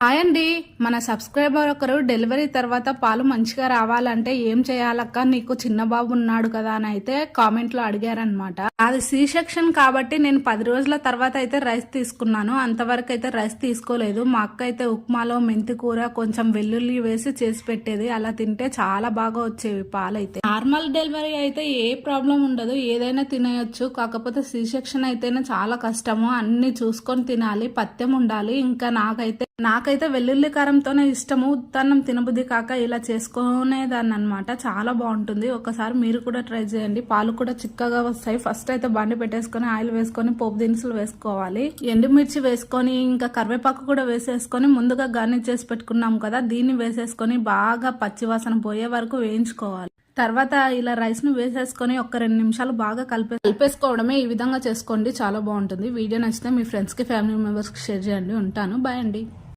Hi అండి. మన subscriber ఒకరు డెలివరీ తర్వాత పాలు మంచిగా రావాలంటే ఏం చేయాలక్క, నీకు చిన్న బాబు ఉన్నాడు కదా అని అయితే కామెంట్ లో అడిగారనమాట. అది సి సెక్షన్ కాబట్టి నేను 10 రోజుల తర్వాత అయితే రైస్ తీసుకున్నాను. అంతవరకు అయితే రైస్ తీసుకోలేదు. మా అక్క అయితే ఉప్మాలో మెంతి కూర కొంచెం వెల్లుల్లి వేసి చేసి పెట్టేది. అలా తింటే చాలా బాగా వచ్చేవి పాలైతే. నార్మల్ డెలివరీ అయితే ఏ ప్రాబ్లం ఉండదు, ఏదైనా తినేయొచ్చు. కాకపోతే సి సెక్షన్ అయితేనే చాలా కష్టము. అన్ని చూసుకొని తినాలి, పత్యం ఉండాలి. ఇంకా నాకైతే వెల్లుల్లి కారంతోనే ఇష్టము. ఉత్తన్నం తినబుద్ధి కాక ఇలా చేసుకునేదాన్ని అనమాట. చాలా బాగుంటుంది. ఒకసారి మీరు కూడా ట్రై చేయండి. పాలు కూడా చిక్కగా వస్తాయి. ఫస్ట్ అయితే బండి పెట్టేసుకొని ఆయిల్ వేసుకొని పోపు దినుసులు వేసుకోవాలి. ఎండుమిర్చి వేసుకొని ఇంకా కరివేపాకు కూడా వేసేసుకొని ముందుగా గార్నిష్ చేసి పెట్టుకున్నాం కదా, దీన్ని వేసేసుకొని బాగా పచ్చివాసన పోయే వరకు వేయించుకోవాలి. తర్వాత ఇలా రైస్ ను వేసేసుకొని ఒక 2 నిమిషాలు బాగా కలిపేసుకోవడమే. ఈ విధంగా చేసుకోండి, చాలా బాగుంటుంది. వీడియో నచ్చితే మీ ఫ్రెండ్స్ కి ఫ్యామిలీ మెంబర్స్ కి షేర్ చేయండి. ఉంటాను, బాయ్ అండి.